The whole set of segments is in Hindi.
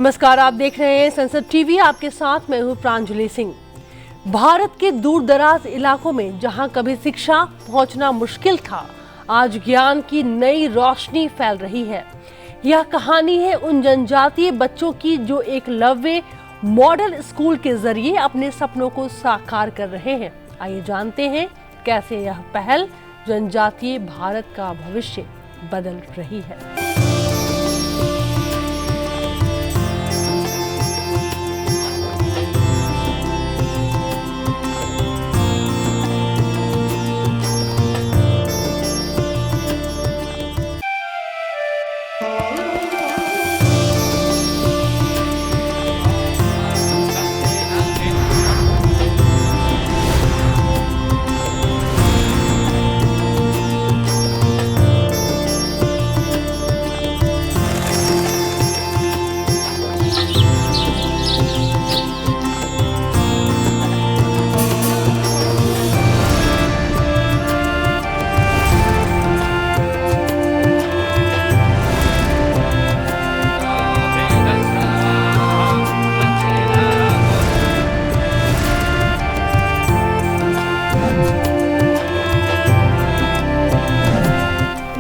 नमस्कार, आप देख रहे हैं संसद टीवी। आपके साथ मैं हूं प्रांजलि सिंह। भारत के दूर दराज इलाकों में जहां कभी शिक्षा पहुंचना मुश्किल था, आज ज्ञान की नई रोशनी फैल रही है। यह कहानी है उन जनजातीय बच्चों की जो एकलव्य मॉडल स्कूल के जरिए अपने सपनों को साकार कर रहे हैं। आइए जानते हैं कैसे यह पहल जनजातीय भारत का भविष्य बदल रही है।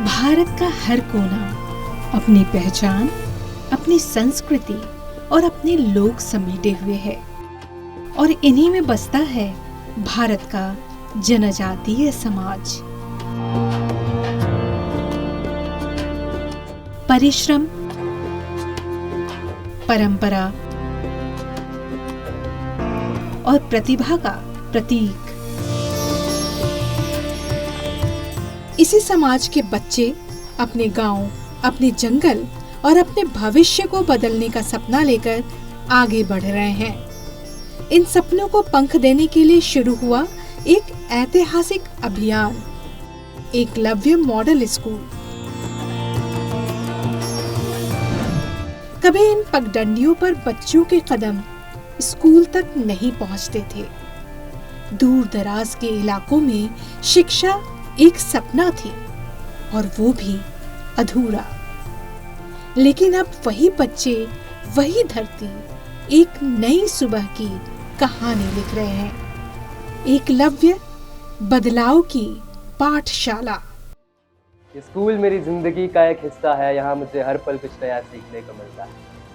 भारत का हर कोना अपनी पहचान, अपनी संस्कृति और अपने लोग समेटे हुए है और इन्हीं में बसता है भारत का जनजातीय समाज। परिश्रम, परंपरा और प्रतिभा का प्रतीक। इसी समाज के बच्चे अपने गांव, अपने जंगल और अपने भविष्य को बदलने का सपना लेकर आगे बढ़ रहे हैं। इन सपनों को पंख देने के लिए शुरू हुआ एक ऐतिहासिक अभियान, एकलव्य मॉडल स्कूल। कभी इन पगडंडियों पर बच्चों के कदम स्कूल तक नहीं पहुंचते थे। दूर दराज के इलाकों में शिक्षा एक सपना थी और वो भी अधूरा। लेकिन अब वही बच्चे, वही धरती एक नई सुबह की कहानी लिख रहे हैं। एकलव्य बदलाव की पाठशाला। स्कूल मेरी जिंदगी का एक हिस्सा है। यहाँ मुझे हर पल कुछ नया सीखने को मिलता है।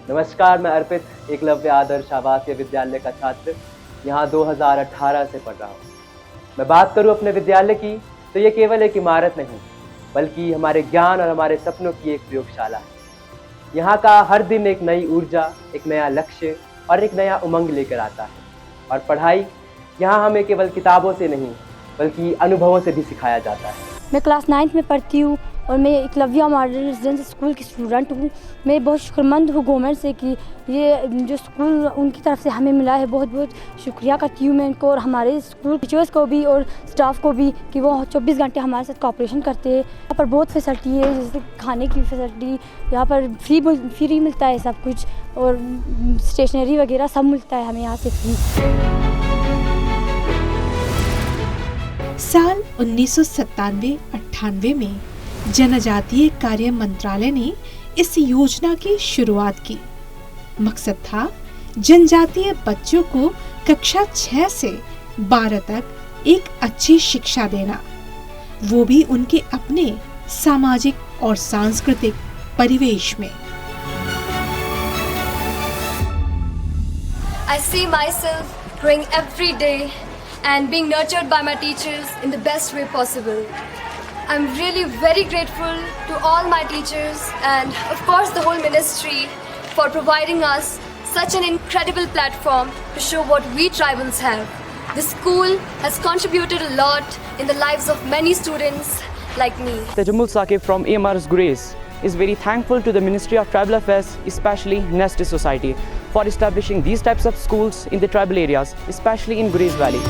नमस्कार, मैं अर्पित, एकलव्य आदर्श आवासीय विद्यालय का छात्र यहाँ 2018 से पढ़ रहा हूँ। मैं बात करूँ अपने विद्यालय की तो ये केवल एक इमारत नहीं, बल्कि हमारे ज्ञान और हमारे सपनों की एक प्रयोगशाला है। यहाँ का हर दिन एक नई ऊर्जा, एक नया लक्ष्य और एक नया उमंग लेकर आता है। और पढ़ाई यहाँ हमें केवल किताबों से नहीं, बल्कि अनुभवों से भी सिखाया जाता है। मैं क्लास 9 में पढ़ती हूँ और मैं एकलव्य मॉडल रेजिडेंस स्कूल की स्टूडेंट हूँ। मैं बहुत शुक्रमंद हूँ गवर्नमेंट से कि ये जो स्कूल उनकी तरफ से हमें मिला है। बहुत बहुत शुक्रिया करती हूँ मैं इनको और हमारे स्कूल टीचर्स को भी और स्टाफ को भी कि वो 24 घंटे हमारे साथ कोऑपरेशन करते हैं। यहाँ पर बहुत फैसिलिटी है, जैसे खाने की फैसिलिटी, यहाँ पर फ्री मिलता है सब कुछ और स्टेशनरी वगैरह सब मिलता है हमें यहाँ से फ्री। साल 1997-98 में जनजातीय कार्य मंत्रालय ने इस योजना की शुरुआत की। मकसद था जनजातीय बच्चों को कक्षा 6 से 12 तक एक अच्छी शिक्षा देना, वो भी उनके अपने सामाजिक और सांस्कृतिक परिवेश में। I see myself growing every day and being nurtured by my teachers in the best way possible. I'm really very grateful to all my teachers and of course the whole ministry for providing us such an incredible platform to show what we tribals have. The school has contributed a lot in the lives of many students like me. Tajamul Saqib from AMR's Grace is very thankful to the Ministry of Tribal Affairs, especially Nest Society, for establishing these types of schools in the tribal areas, especially in Grace Valley.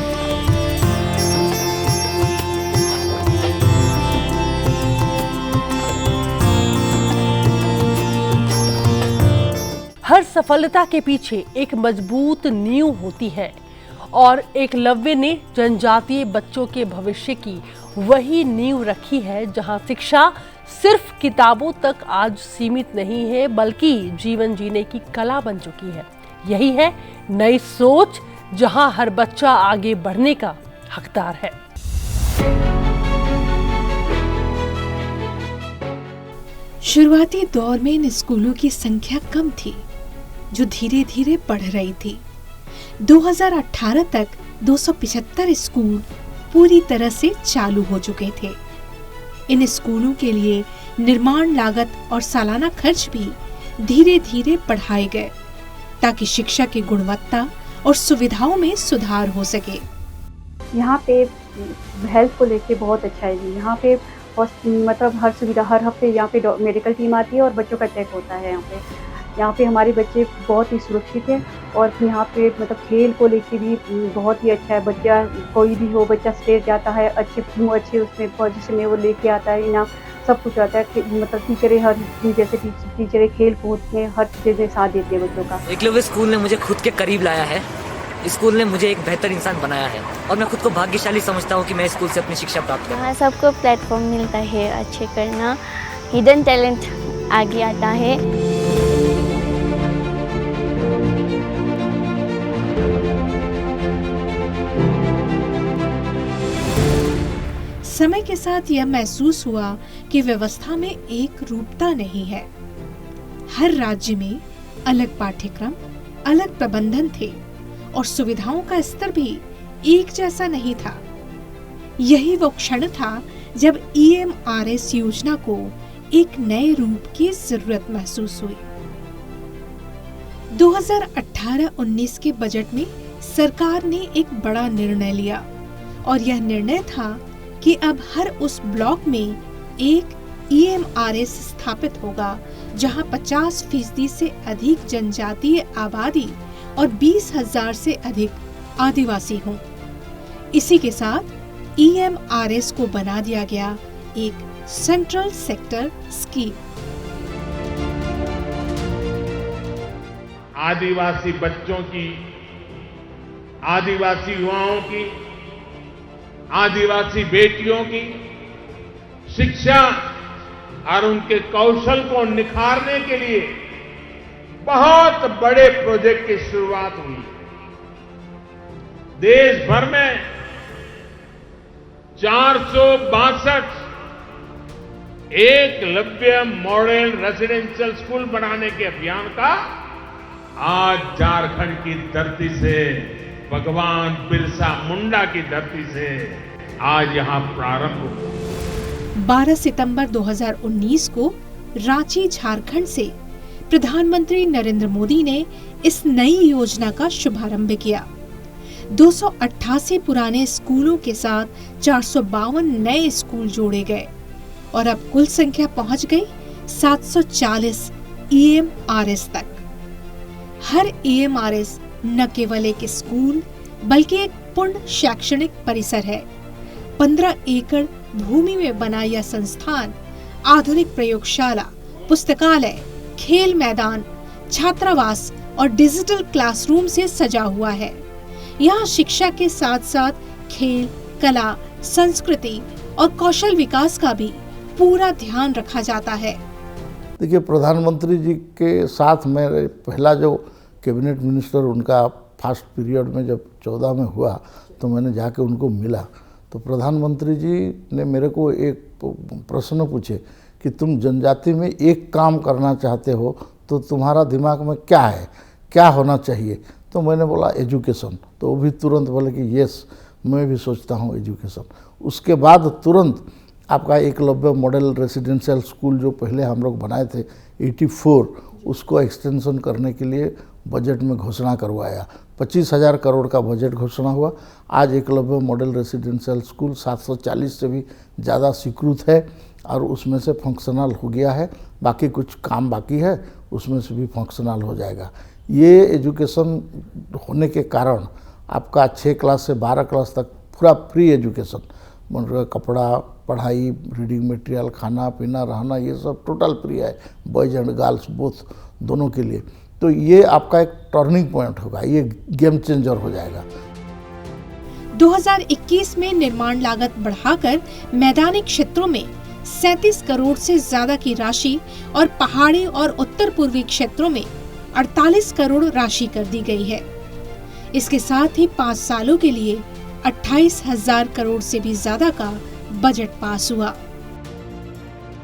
हर सफलता के पीछे एक मजबूत नींव होती है और एकलव्य ने जनजातीय बच्चों के भविष्य की वही नींव रखी है, जहां शिक्षा सिर्फ किताबों तक आज सीमित नहीं है, बल्कि जीवन जीने की कला बन चुकी है। यही है नई सोच, जहां हर बच्चा आगे बढ़ने का हकदार है। शुरुआती दौर में इन स्कूलों की संख्या कम थी, जो धीरे धीरे बढ़ रही थी। 2018 तक 275 स्कूल पूरी तरह से चालू हो चुके थे। इन स्कूलों के लिए निर्माण लागत और सालाना खर्च भी धीरे धीरे बढ़ाए गए, ताकि शिक्षा की गुणवत्ता और सुविधाओं में सुधार हो सके। यहाँ पे हेल्थ को लेके बहुत अच्छा है जी। यहाँ पे मतलब हर सुविधा, हर हफ्ते यहाँ पे मेडिकल टीम आती है और बच्चों का चेक होता है। यहाँ पे हमारे बच्चे बहुत ही सुरक्षित हैं। और यहाँ पे मतलब खेल को लेके भी बहुत ही अच्छा है। बच्चा कोई भी हो, बच्चा स्टेट जाता है, अच्छे उसमें पोजीशन में वो लेके आता है, इनाम सब कुछ आता है। मतलब टीचरें हर जैसे टीचरें खेल कूद में हर चीज़ में साथ देती है बच्चों का। एकलव्य स्कूल ने मुझे खुद के करीब लाया है। स्कूल ने मुझे एक बेहतर इंसान बनाया है और मैं खुद को भाग्यशाली समझता हूँ कि मैं स्कूल से अपनी शिक्षा प्राप्त करूँ। यहाँ सबको प्लेटफॉर्म मिलता है अच्छे करना, हिडन टैलेंट आगे आता है। समय के साथ यह महसूस हुआ कि व्यवस्था में एक रूपता नहीं है। हर राज्य में अलग पाठ्यक्रम, अलग प्रबंधन थे और सुविधाओं का स्तर भी एक जैसा नहीं था। यही वो क्षण था जब EMRS योजना को एक नए रूप की जरूरत महसूस हुई। 2018-19 के बजट में सरकार ने एक बड़ा निर्णय लिया और यह निर्णय था कि अब हर उस ब्लॉक में एक EMRS स्थापित होगा जहां 50% से अधिक जनजातीय आबादी और 20,000 से अधिक आदिवासी हों। इसी के साथ EMRS को बना दिया गया एक सेंट्रल सेक्टर स्कीम। आदिवासी बच्चों की, आदिवासी युवाओं की, आदिवासी बेटियों की शिक्षा और उनके कौशल को निखारने के लिए बहुत बड़े प्रोजेक्ट की शुरुआत हुई। देश भर में 462 एकलव्य मॉडल रेजिडेंशियल स्कूल बनाने के अभियान का आज झारखंड की धरती से, भगवान बिरसा मुंडा की धरती से आज यहां प्रारंभ हुआ। 12 सितंबर 2019 को रांची, झारखंड से प्रधानमंत्री नरेंद्र मोदी ने इस नई योजना का शुभारंभ किया। 288 पुराने स्कूलों के साथ 452 नए स्कूल जोड़े गए और अब कुल संख्या पहुंच गई 740 EMRS तक। हर EMRS न केवल एक स्कूल बल्कि एक पूर्ण शैक्षणिक परिसर है। 15 एकड़ भूमि में बना यह संस्थान आधुनिक प्रयोगशाला, पुस्तकालय, खेल मैदान, छात्रावास और डिजिटल क्लासरूम से सजा हुआ है। यहाँ शिक्षा के साथ साथ खेल, कला, संस्कृति और कौशल विकास का भी पूरा ध्यान रखा जाता है। देखिए, प्रधानमंत्री जी के साथ मेरे पहला जो कैबिनेट मिनिस्टर उनका फर्स्ट पीरियड में जब 14 में हुआ तो मैंने जाके उनको मिला, तो प्रधानमंत्री जी ने मेरे को एक प्रश्न पूछे कि तुम जनजाति में एक काम करना चाहते हो तो तुम्हारा दिमाग में क्या है, क्या होना चाहिए? तो मैंने बोला एजुकेशन। तो वो भी तुरंत बोले कि यस, मैं भी सोचता हूँ एजुकेशन। उसके बाद तुरंत आपका एकलव्य मॉडल रेजिडेंशियल स्कूल जो पहले हम लोग बनाए थे 84, उसको एक्सटेंशन करने के लिए बजट में घोषणा करवाया। 25,000 करोड़ का बजट घोषणा हुआ। आज एकलव्य मॉडल रेजिडेंशियल स्कूल 740 से भी ज़्यादा स्वीकृत है और उसमें से फंक्शनल हो गया है। बाकी कुछ काम बाकी है, उसमें से भी फंक्शनल हो जाएगा। ये एजुकेशन होने के कारण आपका 6 क्लास से 12 क्लास तक पूरा फ्री एजुकेशन, कपड़ा, पढ़ाई, रीडिंग मटेरियल, खाना पीना, रहना, ये सब टोटल फ्री है, बॉयज एंड गर्ल्स बोथ दोनों के लिए। तो ये आपका एक टर्निंग पॉइंट होगा, ये गेम चेंजर हो जाएगा। 2021 में निर्माण लागत बढ़ाकर मैदानी क्षेत्रों में 37 करोड़ से ज्यादा की राशि और पहाड़ी और उत्तर पूर्वी क्षेत्रों में 48 करोड़ राशि कर दी गई है। इसके साथ ही 5 सालों के लिए 28,000 करोड़ से भी ज्यादा का बजट पास हुआ।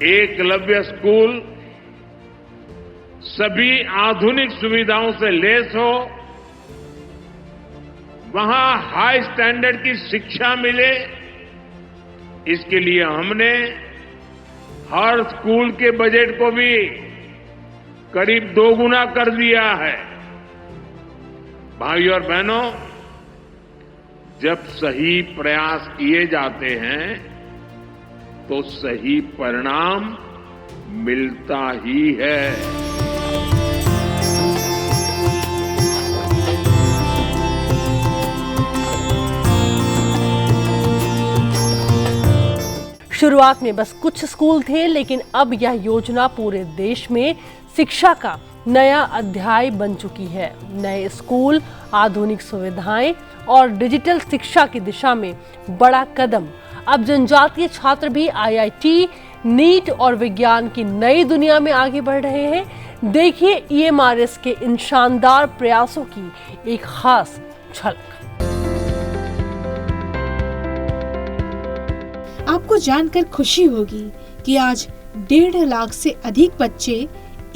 एकलव्य स्कूल सभी आधुनिक सुविधाओं से लैस हो, वहां हाई स्टैंडर्ड की शिक्षा मिले, इसके लिए हमने हर स्कूल के बजट को भी करीब 2 गुना कर दिया है। भाइयों और बहनों, जब सही प्रयास किए जाते हैं तो सही परिणाम मिलता ही है। शुरुआत में बस कुछ स्कूल थे, लेकिन अब यह योजना पूरे देश में शिक्षा का नया अध्याय बन चुकी है। नए स्कूल, आधुनिक सुविधाएं और डिजिटल शिक्षा की दिशा में बड़ा कदम। अब जनजातीय छात्र भी IIT, नीट और विज्ञान की नई दुनिया में आगे बढ़ रहे हैं। देखिए EMRS के इन शानदार प्रयासों की एक खास झलक। आपको जानकर खुशी होगी कि आज 1.5 लाख से अधिक बच्चे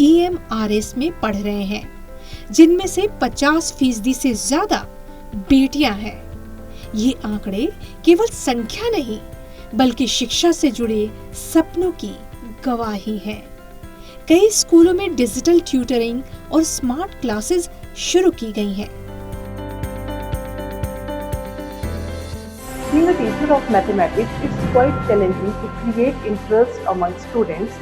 EMRS में पढ़ रहे हैं, जिनमें से 50% से ज्यादा बेटियां हैं। ये आंकड़े केवल संख्या नहीं, बल्कि शिक्षा से जुड़े सपनों की गवाही है। कई स्कूलों में डिजिटल ट्यूटरिंग और स्मार्ट क्लासेस शुरू की गई हैं। Being a teacher of mathematics, it's quite challenging to create interest among students.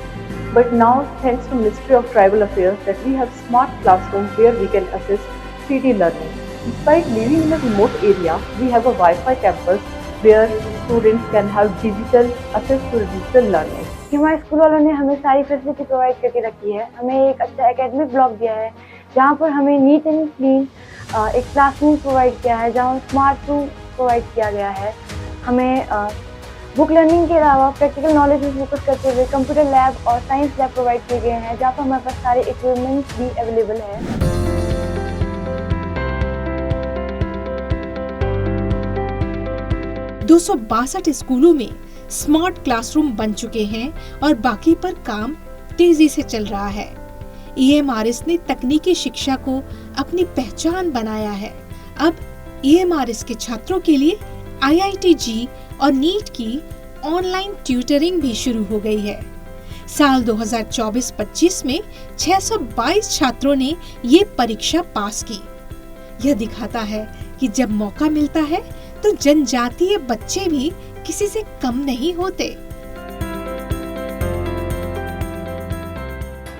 But now, thanks to Ministry of Tribal Affairs, that we have smart classrooms where we can assist 3D learning. Despite living in a remote area, we have a Wi-Fi campus where students can have access to digital learning. हमारे स्कूल वालों ने हमें सारी फैसिलिटी प्रोवाइड करके रखी है। हमें एक अच्छा एकेडमिक ब्लॉक दिया है, जहाँ पर हमें नीट एंड क्लीन एक क्लासरूम प्रोवाइड किया है, जहाँ स्मार्ट रूम प्रोवाइड किया गया है। हमें बुक लर्निंग के अलावा प्रैक्टिकल नॉलेज में फोकस करते हुए कंप्यूटर लैब और साइंस लैब प्रोवाइड किए गए हैं, जहाँ पर हमारे पास सारे इक्विपमेंट्स भी अवेलेबल है। 262 स्कूलों में स्मार्ट क्लासरूम बन चुके हैं और बाकी पर काम तेजी से चल रहा है। EMRS ने तकनीकी शिक्षा को अपनी पहचान बनाया है। अब EMRS के छात्रों के लिए IIT और नीट की ऑनलाइन ट्यूटरिंग भी शुरू हो गई है। साल 2024-25 में 622 छात्रों ने ये परीक्षा पास की। यह दिखाता है कि जब मौका मिलता है तो जनजातीय बच्चे भी किसी से कम नहीं होते।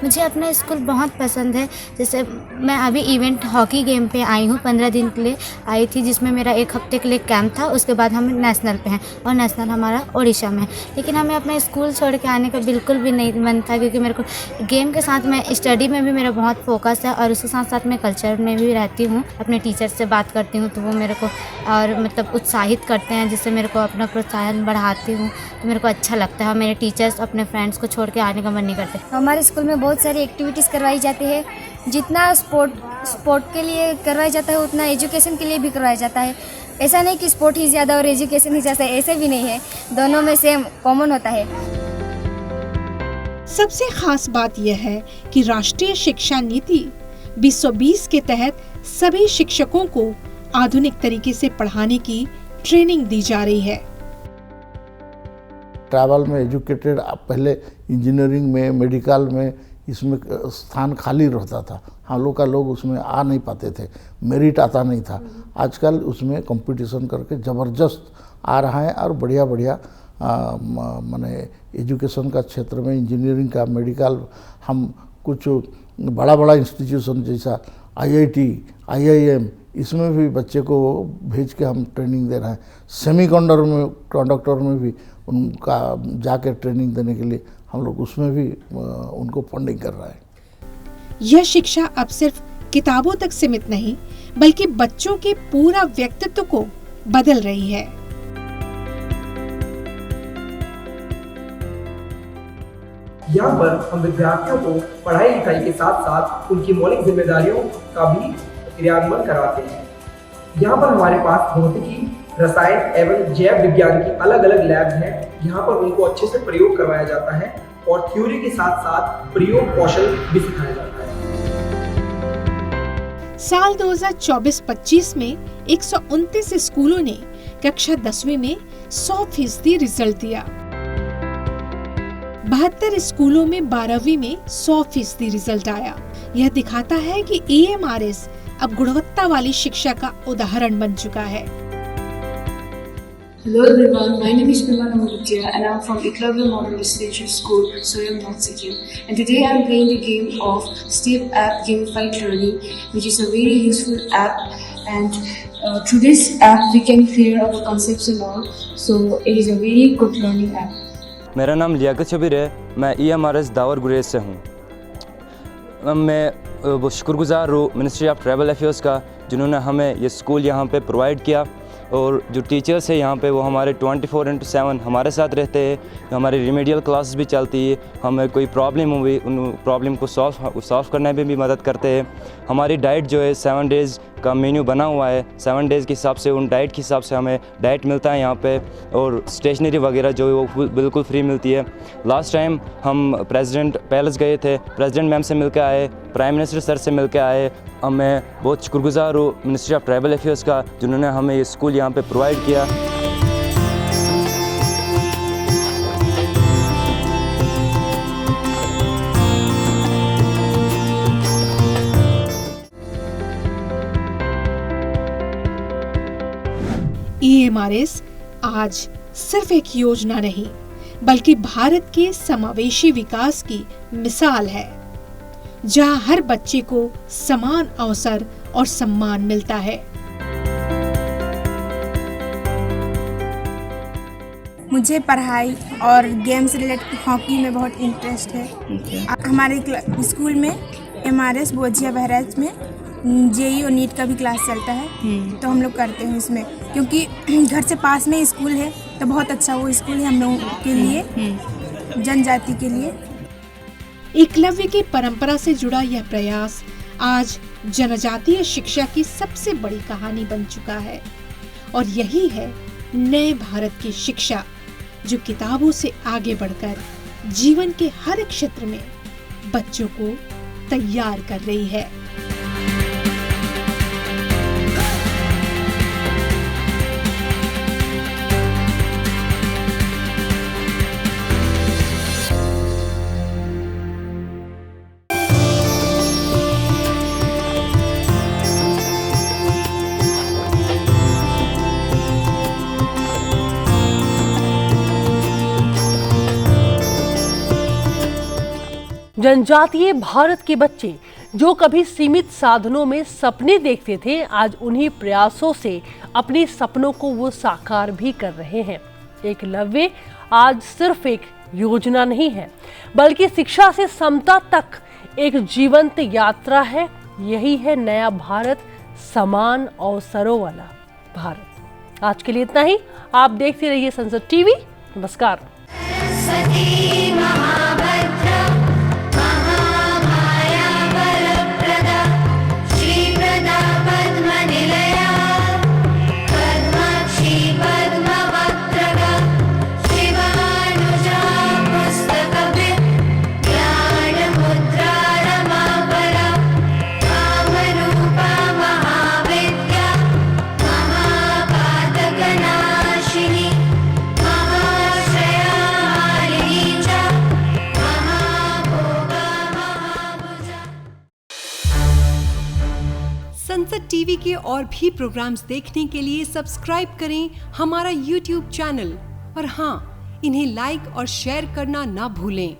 मुझे अपना स्कूल बहुत पसंद है। जैसे मैं अभी इवेंट हॉकी गेम पे आई हूँ, 15 दिन के लिए आई थी, जिसमें मेरा 1 हफ्ते के लिए कैंप था। उसके बाद हम नेशनल पे हैं और नेशनल हमारा ओडिशा में है। लेकिन हमें अपना स्कूल छोड़ के आने का बिल्कुल भी नहीं मन था, क्योंकि मेरे को गेम के साथ मैं स्टडी में भी मेरा बहुत फोकस है और उसके साथ साथ मैं कल्चर में भी रहती हूँ। अपने टीचर से बात करती हूँ तो वो मेरे को और मतलब उत्साहित करते हैं, जिससे मेरे को अपना प्रोत्साहन बढ़ाती हूँ, तो मेरे को अच्छा लगता है। और मेरे टीचर्स अपने फ्रेंड्स को छोड़ के आने का मन नहीं करते। हमारे स्कूल में बहुत सारी एक्टिविटीज़ करवाई जाती है। जितना स्पोर्ट के लिए करवाया जाता है, उतना एजुकेशन के लिए भी करवाया जाता है। ऐसा नहीं कि स्पोर्ट ही ज़्यादा और एजुकेशन ही ज़्यादा, ऐसे भी नहीं है, दोनों में सेम कॉमन होता है। सबसे खास बात यह है कि राष्ट्रीय शिक्षा नीति 2020 के तहत सभी शिक्षकों को आधुनिक तरीके से पढ़ाने की ट्रेनिंग दी जा रही है। ट्रैवल में एजुकेटेड पहले इंजीनियरिंग में, मेडिकल में इसमें स्थान खाली रहता था। हम लोग का लोग उसमें आ नहीं पाते थे, मेरिट आता नहीं था। आजकल उसमें कंपटीशन करके ज़बरदस्त आ रहा है और बढ़िया बढ़िया माने एजुकेशन का क्षेत्र में, इंजीनियरिंग का, मेडिकल, हम कुछ बड़ा बड़ा इंस्टीट्यूशन जैसा IIT, IIM, इसमें भी बच्चे को भेज के हम ट्रेनिंग दे रहे हैं। सेमीकंडक्टर में भी उनका जाके ट्रेनिंग देने के लिए हम लोग उसमें भी उनको फंडिंग कर रहे हैं। यह शिक्षा अब सिर्फ किताबों तक सीमित नहीं, बल्कि बच्चों के पूरा व्यक्तित्व को बदल रही है। यहाँ पर हम विद्यार्थियों को पढ़ाई लिखाई के साथ साथ उनकी मौलिक जिम्मेदारियों का भी क्रियान्वयन कराते हैं। यहाँ पर हमारे पास भौतिकी, रसायन एवं जैव विज्ञान की अलग अलग लैब हैं। यहाँ पर उनको अच्छे से प्रयोग करवाया जाता है और थ्योरी के साथ साथ प्रयोग कौशल भी सिखाया जाता है। साल 2024-25 में 129 स्कूलों ने कक्षा 10वीं में 100% रिजल्ट दिया। 72 स्कूलों में 12वीं में 100% रिजल्ट आया। यह दिखाता है कि EMRS अब गुणवत्ता वाली शिक्षा का उदाहरण बन चुका है। Hello everyone, my name is Mimana Murutya and I'm from Eklavya Model Residential School, Soyam, North Sikkim. And today I'm playing the game of STEP app Gamified Learning, which is a very useful app. And through this app we can clear our concepts and all. So it is a very good learning app. मेरा नाम लियाकत शबीर है। मैं EMRS दावर गुरेज से हूँ। मैं शुक्रगुजार हूँ मिनिस्ट्री ऑफ ट्रैवल अफेयर्स का, जिन्होंने हमें ये स्कूल यहाँ पे प्रोवाइड किया। और जो टीचर्स है यहाँ पे वो हमारे 24/7 हमारे साथ रहते हैं। हमारी रिमेडियल क्लासेस भी चलती है। हमें कोई प्रॉब्लम हुई उन प्रॉब्लम को सॉल्व करने में भी मदद करते हैं। हमारी डाइट जो है 7 डेज़ का मेन्यू बना हुआ है। 7 डेज़ के हिसाब से उन डाइट के हिसाब से हमें डाइट मिलता है यहाँ पे, और स्टेशनरी वगैरह जो है वो बिल्कुल फ्री मिलती है। लास्ट टाइम हम प्रेसिडेंट पैलेस गए थे, प्रेसिडेंट मैम से मिल के आए, प्राइम मिनिस्टर सर से मिल के आए। मैं बहुत शुक्रगुजार हूँ मिनिस्ट्री ऑफ ट्रैवल अफेयर्स का, जिन्होंने हमें ये स्कूल यहाँ पे प्रोवाइड किया। EMRS आज सिर्फ एक योजना नहीं, बल्कि भारत के समावेशी विकास की मिसाल है, जहां हर बच्चे को समान अवसर और सम्मान मिलता है। मुझे पढ़ाई और गेम से रिलेटेड हॉकी में बहुत इंटरेस्ट है। हमारे स्कूल में MRS बोजिया बहराइच में JEE और नीट का भी क्लास चलता है, तो हम लोग करते हैं इसमें, क्योंकि घर से पास में स्कूल है तो बहुत अच्छा वो स्कूल है हम लोगों के लिए, जनजाति के लिए। एकलव्य की परंपरा से जुड़ा यह प्रयास आज जनजातीय शिक्षा की सबसे बड़ी कहानी बन चुका है, और यही है नए भारत की शिक्षा, जो किताबों से आगे बढ़कर जीवन के हर क्षेत्र में बच्चों को तैयार कर रही है। जनजातीय भारत के बच्चे जो कभी सीमित साधनों में सपने देखते थे, आज उन्हीं प्रयासों से अपने सपनों को वो साकार भी कर रहे हैं। एकलव्य आज सिर्फ एक योजना नहीं है, बल्कि शिक्षा से समता तक एक जीवंत यात्रा है। यही है नया भारत, समान अवसरों वाला भारत। आज के लिए इतना ही। आप देखते रहिए संसद टीवी। नमस्कार। संसद टीवी के और भी प्रोग्राम्स देखने के लिए सब्सक्राइब करें हमारा YouTube चैनल, और हाँ, इन्हें लाइक और शेयर करना ना भूलें।